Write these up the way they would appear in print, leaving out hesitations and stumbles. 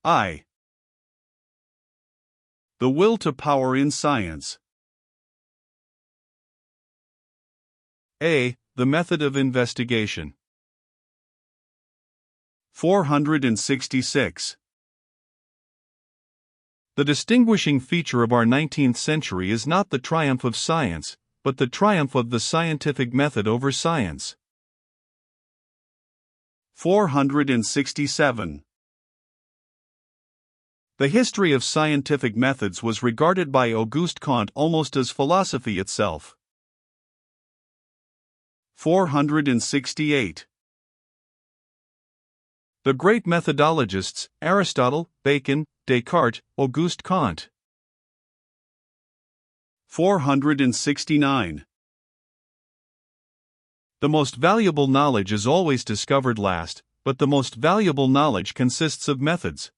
I. The will to power in science. A. The method of investigation. 466. The distinguishing feature of our 19th century is not the triumph of science, but the triumph of the scientific method over science. 467. The history of scientific methods was regarded by Auguste Comte almost as philosophy itself. 468. The great methodologists, Aristotle, Bacon, Descartes, Auguste Comte. 469. The most valuable knowledge is always discovered last, but the most valuable knowledge consists of methods.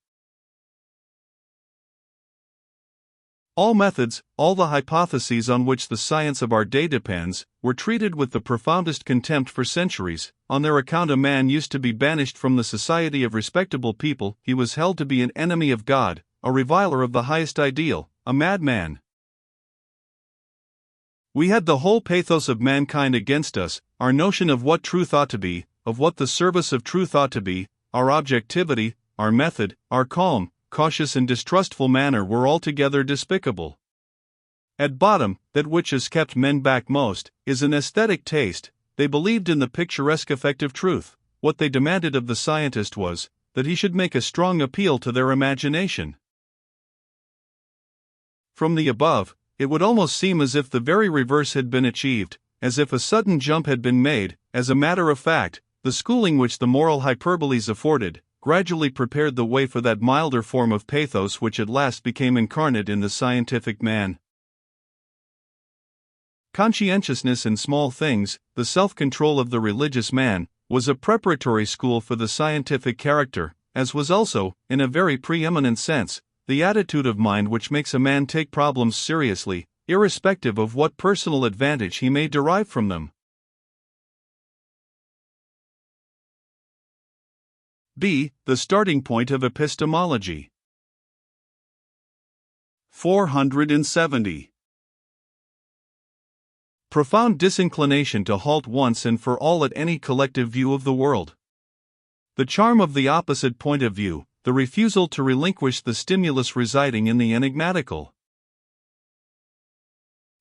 All methods, all the hypotheses on which the science of our day depends, were treated with the profoundest contempt for centuries. On their account a man used to be banished from the society of respectable people, he was held to be an enemy of God, a reviler of the highest ideal, a madman. We had the whole pathos of mankind against us, our notion of what truth ought to be, of what the service of truth ought to be, our objectivity, our method, our calm, cautious and distrustful manner were altogether despicable. At bottom, that which has kept men back most, is an aesthetic taste. They believed in the picturesque effect of truth. What they demanded of the scientist was, that he should make a strong appeal to their imagination. From the above, it would almost seem as if the very reverse had been achieved, as if a sudden jump had been made. As a matter of fact, the schooling which the moral hyperboles afforded, gradually prepared the way for that milder form of pathos which at last became incarnate in the scientific man. Conscientiousness in small things, the self-control of the religious man, was a preparatory school for the scientific character, as was also, in a very preeminent sense, the attitude of mind which makes a man take problems seriously, irrespective of what personal advantage he may derive from them. B. The starting point of epistemology. 470. Profound disinclination to halt once and for all at any collective view of the world. The charm of the opposite point of view, the refusal to relinquish the stimulus residing in the enigmatical.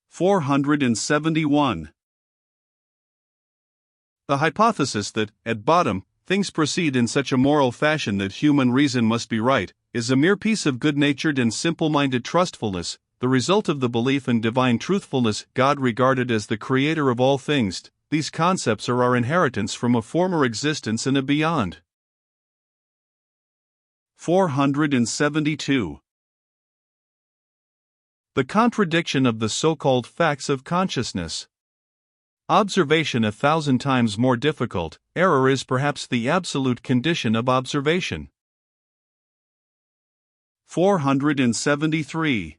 471. The hypothesis that, at bottom, things proceed in such a moral fashion that human reason must be right, is a mere piece of good-natured and simple-minded trustfulness, the result of the belief in divine truthfulness, God regarded as the creator of all things. These concepts are our inheritance from a former existence and a beyond. 472. The contradiction of the so-called facts of consciousness. Observation 1,000 times more difficult, error is perhaps the absolute condition of observation. 473.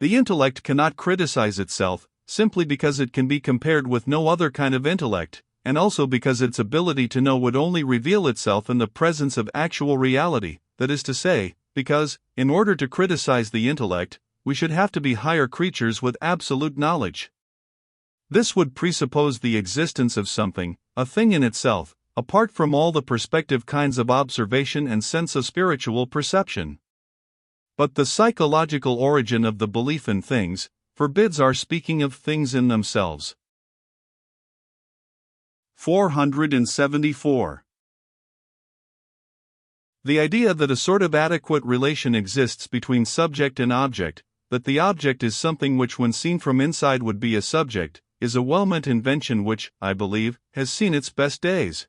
The intellect cannot criticize itself, simply because it can be compared with no other kind of intellect, and also because its ability to know would only reveal itself in the presence of actual reality, that is to say, because, in order to criticize the intellect, we should have to be higher creatures with absolute knowledge. This would presuppose the existence of something, a thing in itself, apart from all the perspective kinds of observation and senso-spiritual perception. But the psychological origin of the belief in things forbids our speaking of things in themselves. 474. The idea that a sort of adequate relation exists between subject and object, that the object is something which when seen from inside would be a subject, is a well-meant invention which, I believe, has seen its best days.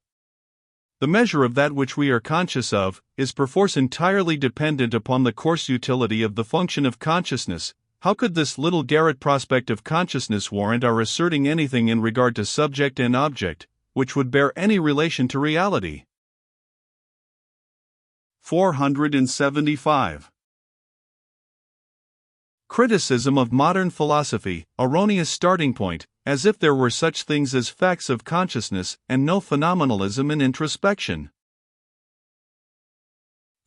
The measure of that which we are conscious of is perforce entirely dependent upon the coarse utility of the function of consciousness. How could this little garret prospect of consciousness warrant our asserting anything in regard to subject and object, which would bear any relation to reality? 475. Criticism of modern philosophy, erroneous starting point, as if there were such things as facts of consciousness and no phenomenalism in introspection.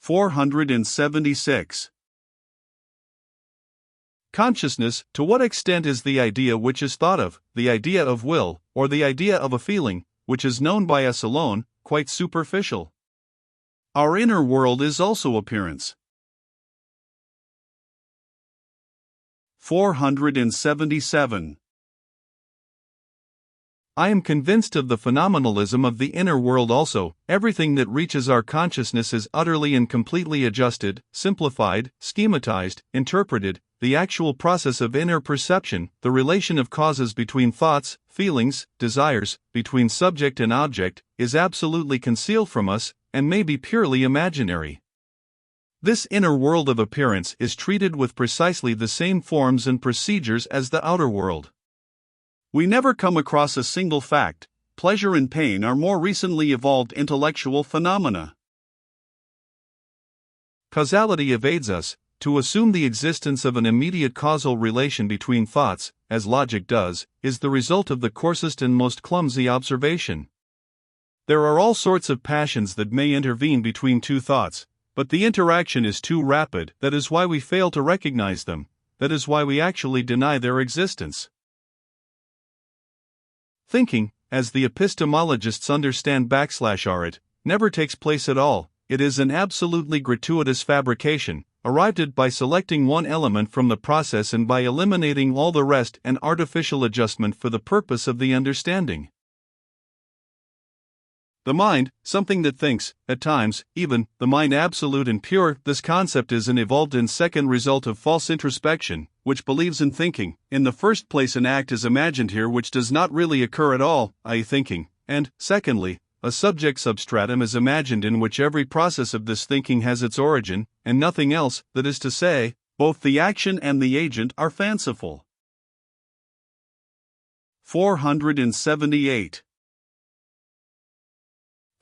476. Consciousness, to what extent is the idea which is thought of, the idea of will, or the idea of a feeling, which is known by us alone, quite superficial? Our inner world is also appearance. 477. I am convinced of the phenomenalism of the inner world also. Everything that reaches our consciousness is utterly and completely adjusted, simplified, schematized, interpreted. The actual process of inner perception, the relation of causes between thoughts, feelings, desires, between subject and object, is absolutely concealed from us, and may be purely imaginary. This inner world of appearance is treated with precisely the same forms and procedures as the outer world. We never come across a single fact. Pleasure and pain are more recently evolved intellectual phenomena. Causality evades us. To assume the existence of an immediate causal relation between thoughts, as logic does, is the result of the coarsest and most clumsy observation. There are all sorts of passions that may intervene between two thoughts, but the interaction is too rapid. That is why we fail to recognize them. That is why we actually deny their existence. Thinking, as the epistemologists understand /art, never takes place at all. It is an absolutely gratuitous fabrication, arrived at by selecting one element from the process and by eliminating all the rest, an artificial adjustment for the purpose of the understanding. The mind, something that thinks, at times, even, the mind absolute and pure. This concept is an evolved and second result of false introspection, which believes in thinking. In the first place, an act is imagined here which does not really occur at all, i.e., thinking, and, secondly, a subject substratum is imagined in which every process of this thinking has its origin, and nothing else. That is to say, both the action and the agent are fanciful. 478.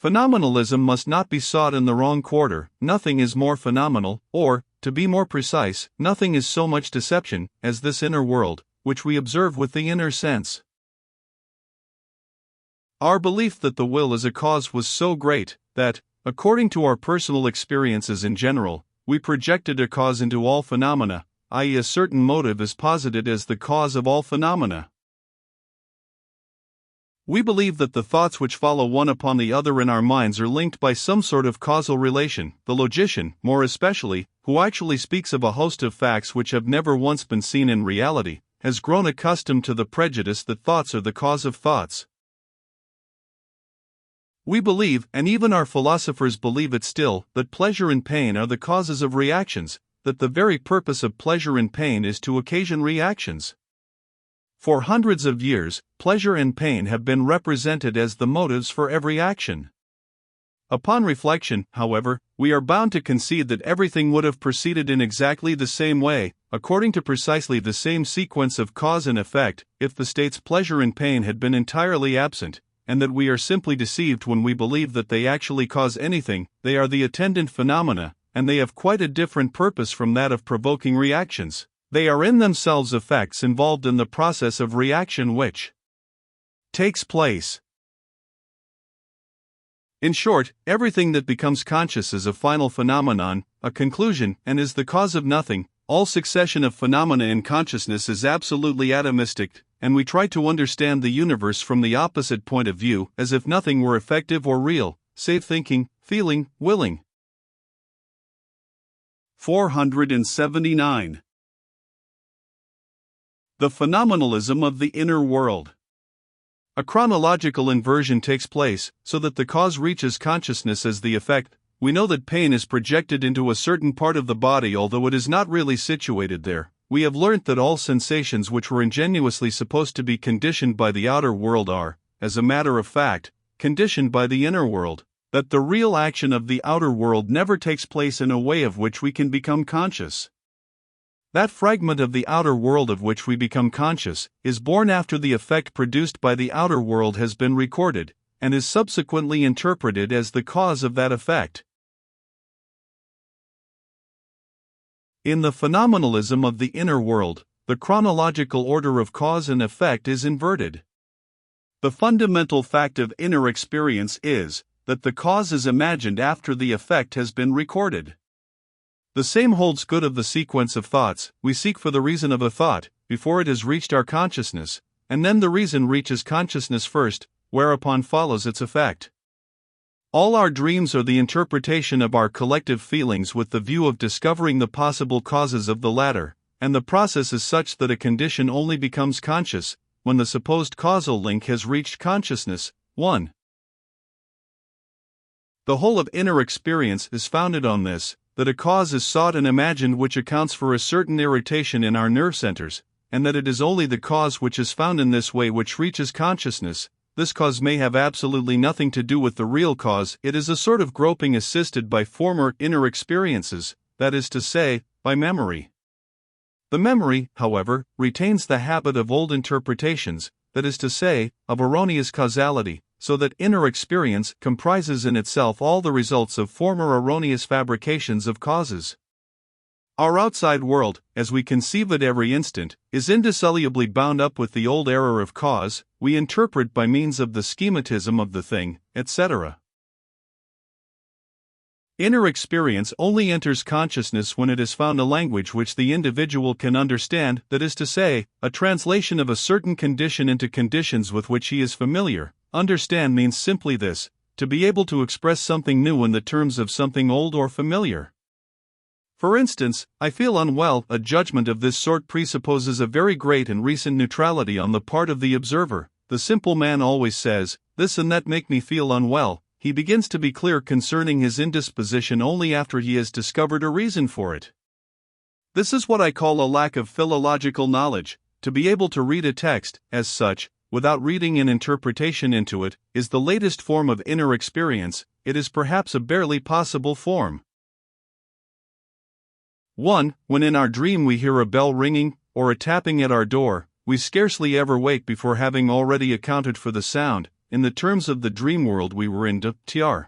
Phenomenalism must not be sought in the wrong quarter. Nothing is more phenomenal, or, to be more precise, nothing is so much deception, as this inner world, which we observe with the inner sense. Our belief that the will is a cause was so great, that, according to our personal experiences in general, we projected a cause into all phenomena, i.e., a certain motive is posited as the cause of all phenomena. We believe that the thoughts which follow one upon the other in our minds are linked by some sort of causal relation. The logician, more especially, who actually speaks of a host of facts which have never once been seen in reality, has grown accustomed to the prejudice that thoughts are the cause of thoughts. We believe, and even our philosophers believe it still, that pleasure and pain are the causes of reactions, that the very purpose of pleasure and pain is to occasion reactions. For hundreds of years, pleasure and pain have been represented as the motives for every action. Upon reflection, however, we are bound to concede that everything would have proceeded in exactly the same way, according to precisely the same sequence of cause and effect, if the states pleasure and pain had been entirely absent, and that we are simply deceived when we believe that they actually cause anything. They are the attendant phenomena, and they have quite a different purpose from that of provoking reactions. They are in themselves effects involved in the process of reaction which takes place. In short, everything that becomes conscious is a final phenomenon, a conclusion, and is the cause of nothing. All succession of phenomena in consciousness is absolutely atomistic, and we try to understand the universe from the opposite point of view, as if nothing were effective or real, save thinking, feeling, willing. 479. The phenomenalism of the inner world. A chronological inversion takes place, so that the cause reaches consciousness as the effect. We know that pain is projected into a certain part of the body although it is not really situated there. We have learnt that all sensations which were ingenuously supposed to be conditioned by the outer world are, as a matter of fact, conditioned by the inner world, that the real action of the outer world never takes place in a way of which we can become conscious. That fragment of the outer world of which we become conscious is born after the effect produced by the outer world has been recorded, and is subsequently interpreted as the cause of that effect. In the phenomenalism of the inner world, the chronological order of cause and effect is inverted. The fundamental fact of inner experience is that the cause is imagined after the effect has been recorded. The same holds good of the sequence of thoughts. We seek for the reason of a thought, before it has reached our consciousness, and then the reason reaches consciousness first, whereupon follows its effect. All our dreams are the interpretation of our collective feelings with the view of discovering the possible causes of the latter, and the process is such that a condition only becomes conscious when the supposed causal link has reached consciousness. 1. The whole of inner experience is founded on this, that a cause is sought and imagined which accounts for a certain irritation in our nerve centers, and that it is only the cause which is found in this way which reaches consciousness. This cause may have absolutely nothing to do with the real cause. It is a sort of groping assisted by former inner experiences, that is to say, by memory. The memory, however, retains the habit of old interpretations, that is to say, of erroneous causality, so that inner experience comprises in itself all the results of former erroneous fabrications of causes. Our outside world, as we conceive it every instant, is indissolubly bound up with the old error of cause. We interpret by means of the schematism of the thing, etc. Inner experience only enters consciousness when it has found a language which the individual can understand, that is to say, a translation of a certain condition into conditions with which he is familiar. Understand means simply this: to be able to express something new in the terms of something old or familiar. For instance, I feel unwell. A judgment of this sort presupposes a very great and recent neutrality on the part of the observer. The simple man always says, "This and that make me feel unwell." He begins to be clear concerning his indisposition only after he has discovered a reason for it. This is what I call a lack of philological knowledge. To be able to read a text, as such, without reading an interpretation into it, is the latest form of inner experience. It is perhaps a barely possible form. 1. When in our dream we hear a bell ringing, or a tapping at our door, we scarcely ever wake before having already accounted for the sound, in the terms of the dream world we were in. Tr.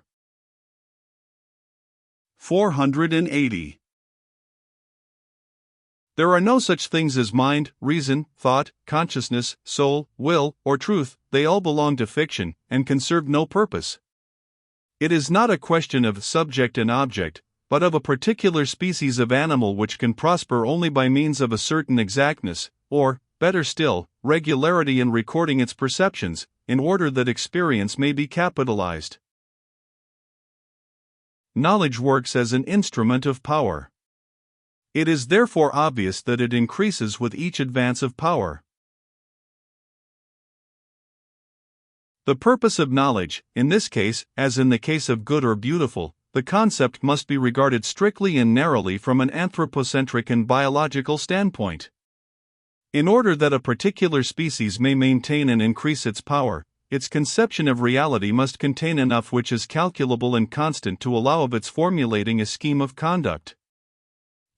480. There are no such things as mind, reason, thought, consciousness, soul, will, or truth. They all belong to fiction, and can serve no purpose. It is not a question of subject and object, but of a particular species of animal which can prosper only by means of a certain exactness, or, better still, regularity in recording its perceptions, in order that experience may be capitalized. Knowledge works as an instrument of power. It is therefore obvious that it increases with each advance of power. The purpose of knowledge, in this case, as in the case of good or beautiful, the concept must be regarded strictly and narrowly from an anthropocentric and biological standpoint. In order that a particular species may maintain and increase its power, its conception of reality must contain enough which is calculable and constant to allow of its formulating a scheme of conduct.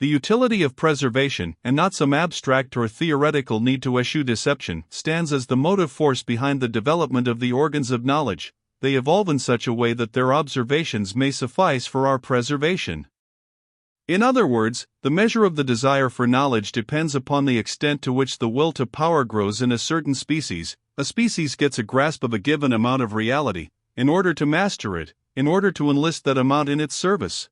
The utility of preservation, and not some abstract or theoretical need to eschew deception, stands as the motive force behind the development of the organs of knowledge. They evolve in such a way that their observations may suffice for our preservation. In other words, the measure of the desire for knowledge depends upon the extent to which the will to power grows in a certain species. A species gets a grasp of a given amount of reality, in order to master it, in order to enlist that amount in its service.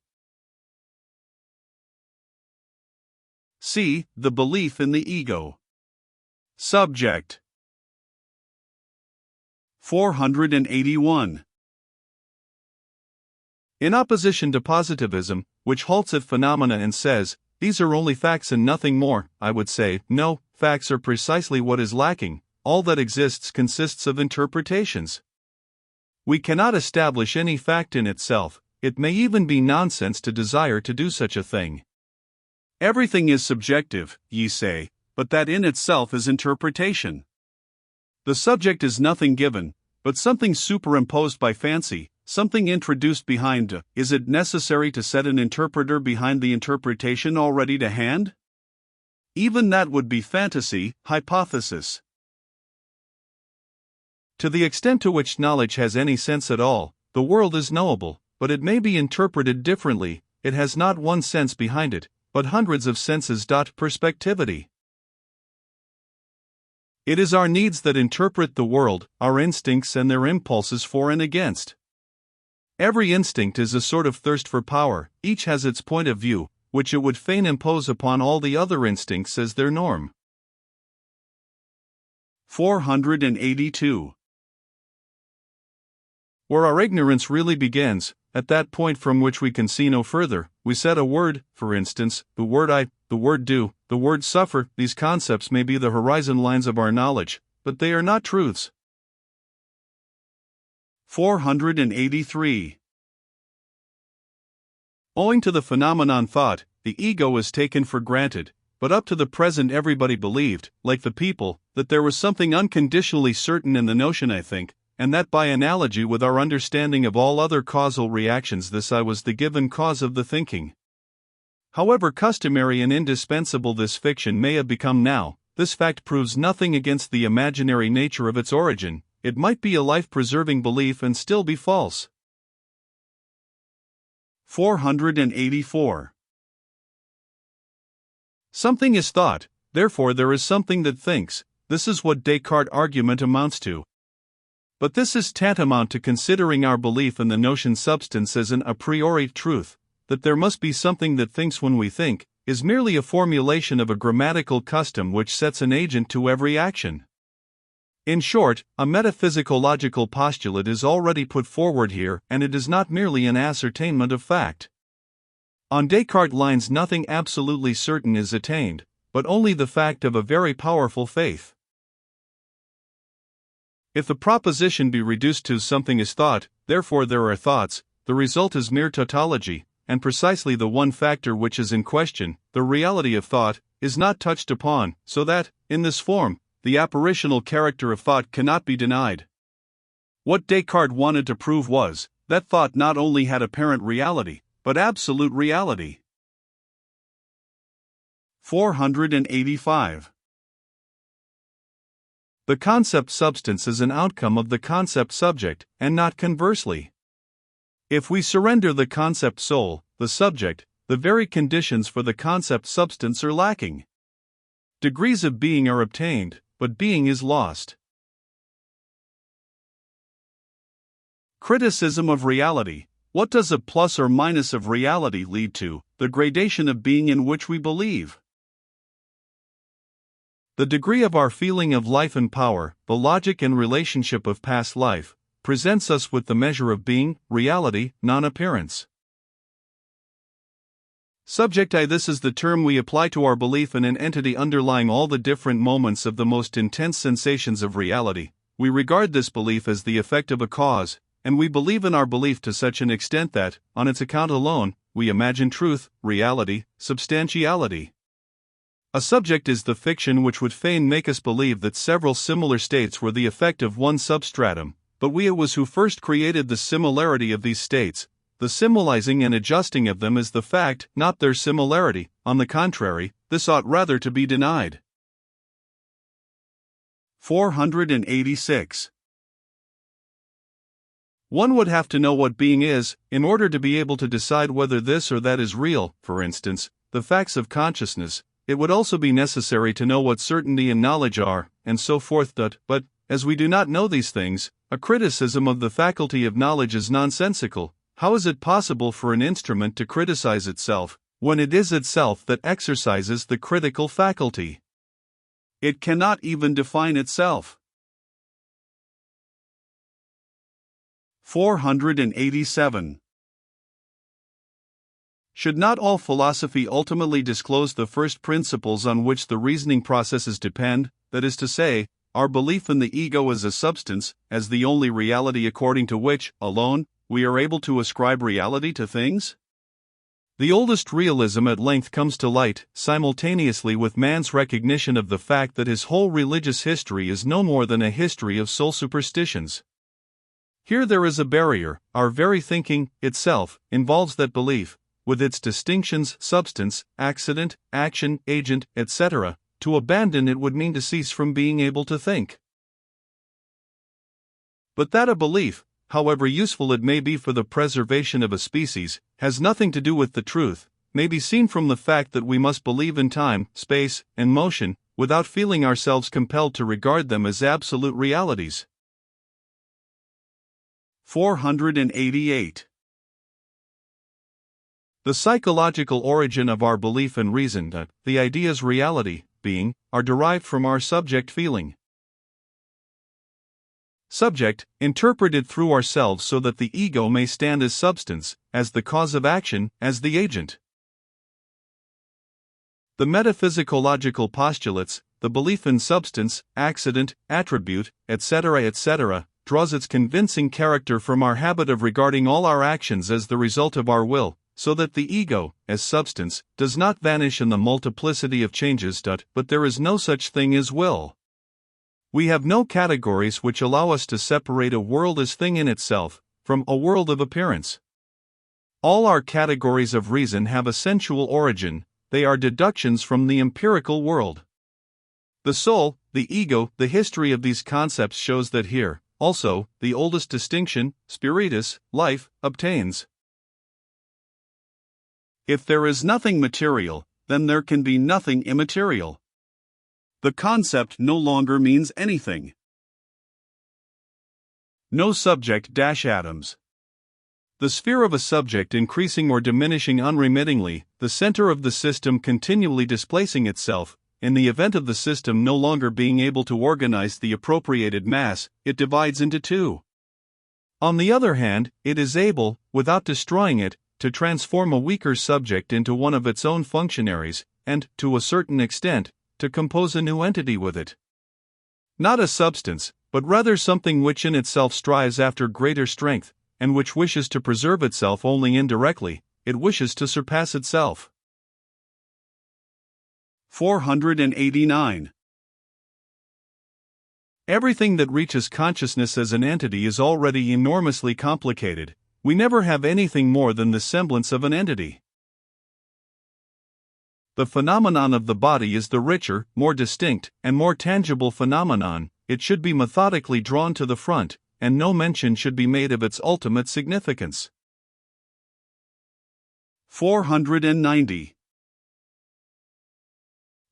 C. The belief in the ego. Subject. 481. In opposition to positivism, which halts at phenomena and says, "These are only facts and nothing more," I would say, no, facts are precisely what is lacking. All that exists consists of interpretations. We cannot establish any fact in itself. It may even be nonsense to desire to do such a thing. Everything is subjective, ye say, but that in itself is interpretation. The subject is nothing given, but something superimposed by fancy, something introduced behind. Is it necessary to set an interpreter behind the interpretation already to hand? Even that would be fantasy, hypothesis. To the extent to which knowledge has any sense at all, the world is knowable, but it may be interpreted differently. It has not one sense behind it, but hundreds of senses. Perspectivity. It is our needs that interpret the world, our instincts and their impulses for and against. Every instinct is a sort of thirst for power, each has its point of view, which it would fain impose upon all the other instincts as their norm. 482. Where our ignorance really begins, at that point from which we can see no further, we set a word, for instance, the word I, the word do, the word suffer. These concepts may be the horizon lines of our knowledge, but they are not truths. 483. Owing to the phenomenon thought, the ego is taken for granted, but up to the present everybody believed, like the people, that there was something unconditionally certain in the notion I think, and that by analogy with our understanding of all other causal reactions this I was the given cause of the thinking. However customary and indispensable this fiction may have become now, this fact proves nothing against the imaginary nature of its origin. It might be a life-preserving belief and still be false. 484. Something is thought, therefore there is something that thinks. This is what Descartes' argument amounts to. But this is tantamount to considering our belief in the notion substance as an a priori truth. That there must be something that thinks when we think, is merely a formulation of a grammatical custom which sets an agent to every action. In short, a metaphysical-logical postulate is already put forward here, and it is not merely an ascertainment of fact. On Descartes' lines nothing absolutely certain is attained, but only the fact of a very powerful faith. If the proposition be reduced to something is thought, therefore there are thoughts, the result is mere tautology, and precisely the one factor which is in question, the reality of thought, is not touched upon, so that, in this form, the apparitional character of thought cannot be denied. What Descartes wanted to prove was, that thought not only had apparent reality, but absolute reality. 485. The concept substance is an outcome of the concept subject, and not conversely. If we surrender the concept soul, the subject, the very conditions for the concept substance are lacking. Degrees of being are obtained, but being is lost. Criticism of reality. What does a plus or minus of reality lead to? The gradation of being in which we believe. The degree of our feeling of life and power, the logic and relationship of past life, presents us with the measure of being, reality, non-appearance. Subject I. This is the term we apply to our belief in an entity underlying all the different moments of the most intense sensations of reality. We regard this belief as the effect of a cause, and we believe in our belief to such an extent that, on its account alone, we imagine truth, reality, substantiality. A subject is the fiction which would fain make us believe that several similar states were the effect of one substratum, but it was who first created the similarity of these states. The symbolizing and adjusting of them is the fact, not their similarity. On the contrary, this ought rather to be denied. 486. One would have to know what being is, in order to be able to decide whether this or that is real. For instance, the facts of consciousness. It would also be necessary to know what certainty and knowledge are, and so forth. But, as we do not know these things, a criticism of the faculty of knowledge is nonsensical. How is it possible for an instrument to criticize itself, when it is itself that exercises the critical faculty? It cannot even define itself. 487. Should not all philosophy ultimately disclose the first principles on which the reasoning processes depend, that is to say, our belief in the ego as a substance, as the only reality according to which, alone, we are able to ascribe reality to things? The oldest realism at length comes to light, simultaneously with man's recognition of the fact that his whole religious history is no more than a history of soul superstitions. Here there is a barrier. Our very thinking, itself, involves that belief, with its distinctions, substance, accident, action, agent, etc. To abandon it would mean to cease from being able to think. But that a belief, however useful it may be for the preservation of a species, has nothing to do with the truth, may be seen from the fact that we must believe in time, space, and motion, without feeling ourselves compelled to regard them as absolute realities. 488. The psychological origin of our belief and reason that the ideas reality, being, are derived from our subject feeling. Subject, interpreted through ourselves so that the ego may stand as substance, as the cause of action, as the agent. The metaphysical-logical postulates, the belief in substance, accident, attribute, etc., draws its convincing character from our habit of regarding all our actions as the result of our will, so that the ego, as substance, does not vanish in the multiplicity of changes. But there is no such thing as will. We have no categories which allow us to separate a world as thing in itself, from a world of appearance. All our categories of reason have a sensual origin, they are deductions from the empirical world. The soul, the ego, the history of these concepts shows that here, also, the oldest distinction, spiritus, life, obtains. If there is nothing material, then there can be nothing immaterial. The concept no longer means anything. No subject atoms. The sphere of a subject increasing or diminishing unremittingly, the center of the system continually displacing itself, in the event of the system no longer being able to organize the appropriated mass, it divides into two. On the other hand, it is able, without destroying it, to transform a weaker subject into one of its own functionaries, and, to a certain extent, to compose a new entity with it. Not a substance, but rather something which in itself strives after greater strength, and which wishes to preserve itself only indirectly, it wishes to surpass itself. 489. Everything that reaches consciousness as an entity is already enormously complicated. We never have anything more than the semblance of an entity. The phenomenon of the body is the richer, more distinct, and more tangible phenomenon. It should be methodically drawn to the front, and no mention should be made of its ultimate significance. 490.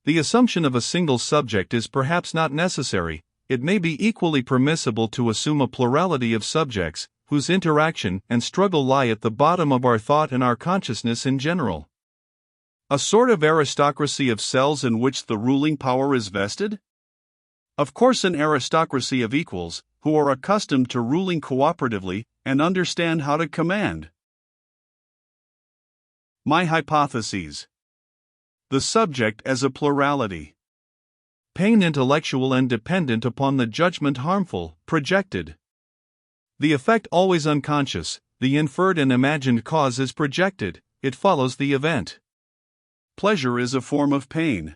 The assumption of a single subject is perhaps not necessary. It may be equally permissible to assume a plurality of subjects, whose interaction and struggle lie at the bottom of our thought and our consciousness in general. A sort of aristocracy of cells in which the ruling power is vested? Of course, an aristocracy of equals, who are accustomed to ruling cooperatively and understand how to command. My hypotheses. The subject as a plurality. Pain intellectual and dependent upon the judgment harmful, projected. The effect always unconscious, the inferred and imagined cause is projected, it follows the event. Pleasure is a form of pain.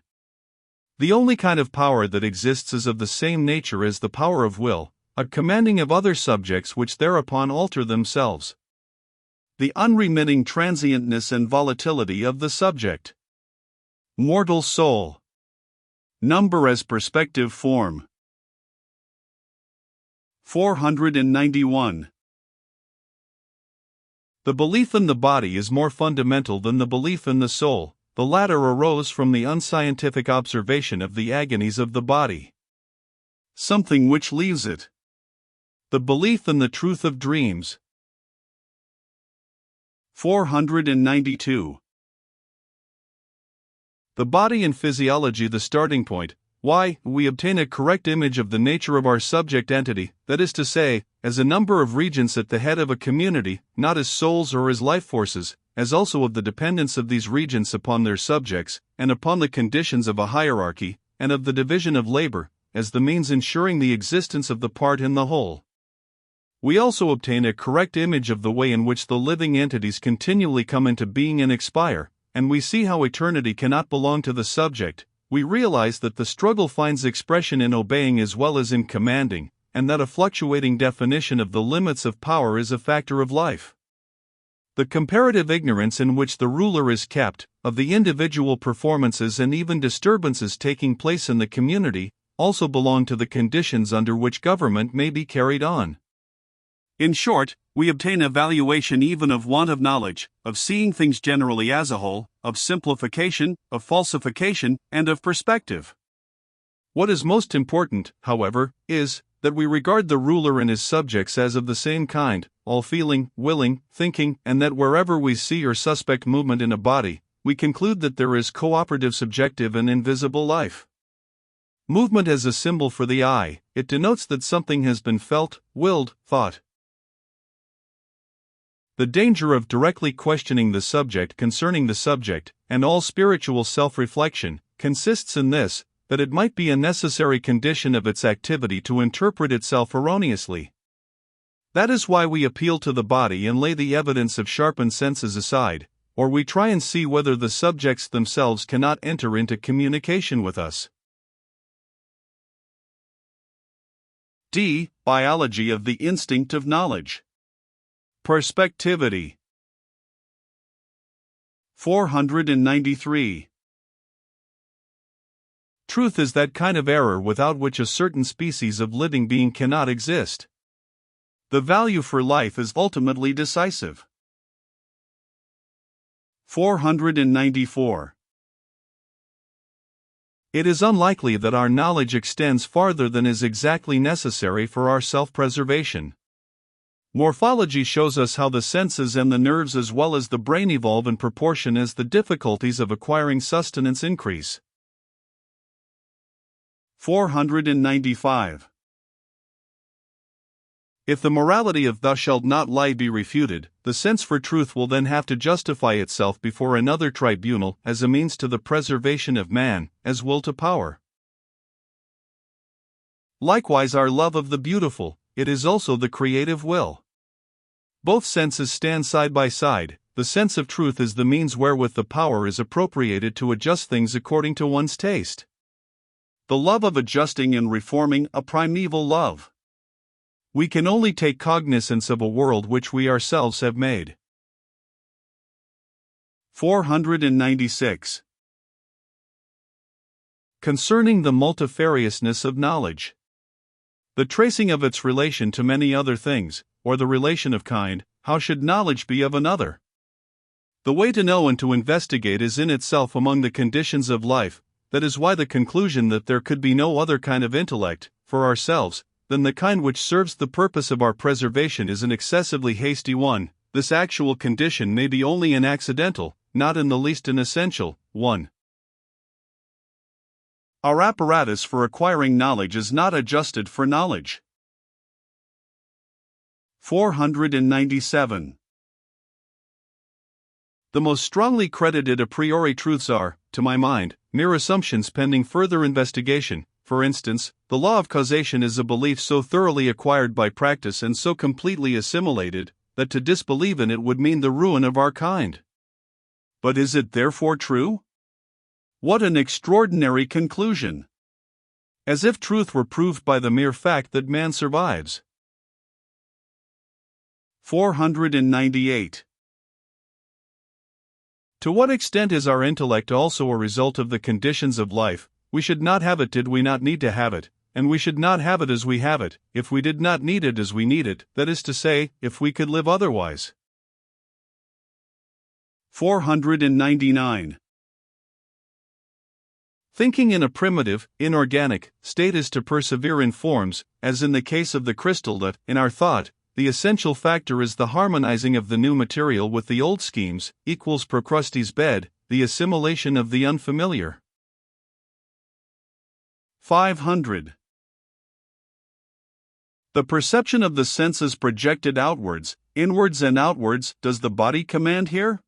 The only kind of power that exists is of the same nature as the power of will, a commanding of other subjects which thereupon alter themselves. The unremitting transientness and volatility of the subject. Mortal soul. Number as perspective form. 491. The belief in the body is more fundamental than the belief in the soul. The latter arose from the unscientific observation of the agonies of the body. Something which leaves it. The belief in the truth of dreams. 492. The body and physiology the starting point. Why, we obtain a correct image of the nature of our subject entity, that is to say, as a number of regents at the head of a community, not as souls or as life forces, as also of the dependence of these regents upon their subjects, and upon the conditions of a hierarchy, and of the division of labor, as the means ensuring the existence of the part in the whole. We also obtain a correct image of the way in which the living entities continually come into being and expire, and we see how eternity cannot belong to the subject. We realize that the struggle finds expression in obeying as well as in commanding, and that a fluctuating definition of the limits of power is a factor of life. The comparative ignorance in which the ruler is kept, of the individual performances and even disturbances taking place in the community, also belong to the conditions under which government may be carried on. In short, we obtain a valuation even of want of knowledge, of seeing things generally as a whole, of simplification, of falsification, and of perspective. What is most important, however, is that we regard the ruler and his subjects as of the same kind, all feeling, willing, thinking, and that wherever we see or suspect movement in a body, we conclude that there is cooperative subjective and invisible life. Movement as a symbol for the eye, it denotes that something has been felt, willed, thought. The danger of directly questioning the subject concerning the subject, and all spiritual self-reflection, consists in this, that it might be a necessary condition of its activity to interpret itself erroneously. That is why we appeal to the body and lay the evidence of sharpened senses aside, or we try and see whether the subjects themselves cannot enter into communication with us. D. Biology of the instinct of knowledge. Perspectivity. 493. Truth is that kind of error without which a certain species of living being cannot exist. The value for life is ultimately decisive. 494. It is unlikely that our knowledge extends farther than is exactly necessary for our self-preservation. Morphology shows us how the senses and the nerves as well as the brain evolve in proportion as the difficulties of acquiring sustenance increase. 495. If the morality of "thou shalt not lie" be refuted, the sense for truth will then have to justify itself before another tribunal as a means to the preservation of man, as will to power. Likewise our love of the beautiful, it is also the creative will. Both senses stand side by side. The sense of truth is the means wherewith the power is appropriated to adjust things according to one's taste. The love of adjusting and reforming, a primeval love. We can only take cognizance of a world which we ourselves have made. 496. Concerning the multifariousness of knowledge. The tracing of its relation to many other things, or the relation of kind, how should knowledge be of another? The way to know and to investigate is in itself among the conditions of life. That is why the conclusion that there could be no other kind of intellect, for ourselves, than the kind which serves the purpose of our preservation is an excessively hasty one. This actual condition may be only an accidental, not in the least an essential, one. Our apparatus for acquiring knowledge is not adjusted for knowledge. 497. The most strongly credited a priori truths are, to my mind, mere assumptions pending further investigation. For instance, the law of causation is a belief so thoroughly acquired by practice and so completely assimilated, that to disbelieve in it would mean the ruin of our kind. But is it therefore true? What an extraordinary conclusion! As if truth were proved by the mere fact that man survives. 498. To what extent is our intellect also a result of the conditions of life? We should not have it did we not need to have it, and we should not have it as we have it, if we did not need it as we need it, that is to say, if we could live otherwise. 499. Thinking in a primitive, inorganic, state is to persevere in forms, as in the case of the crystal that, in our thought, the essential factor is the harmonizing of the new material with the old schemes, equals Procrustes' bed, the assimilation of the unfamiliar. 500. The perception of the senses projected outwards, inwards and outwards, does the body command here?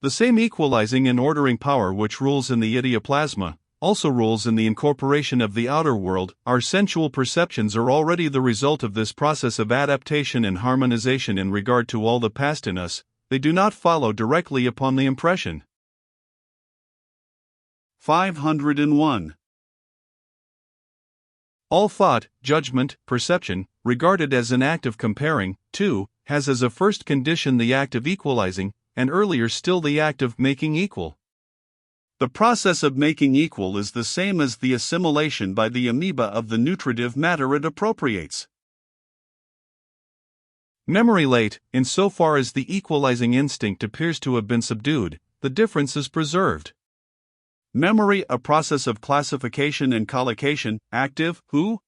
The same equalizing and ordering power which rules in the idioplasma, also rules in the incorporation of the outer world. Our sensual perceptions are already the result of this process of adaptation and harmonization in regard to all the past in us. They do not follow directly upon the impression. 501. All thought, judgment, perception, regarded as an act of comparing, too, has as a first condition the act of equalizing, and earlier still the act of making equal. The process of making equal is the same as the assimilation by the amoeba of the nutritive matter it appropriates. Memory late, in so far as the equalizing instinct appears to have been subdued, the difference is preserved. Memory, a process of classification and collocation, active, who,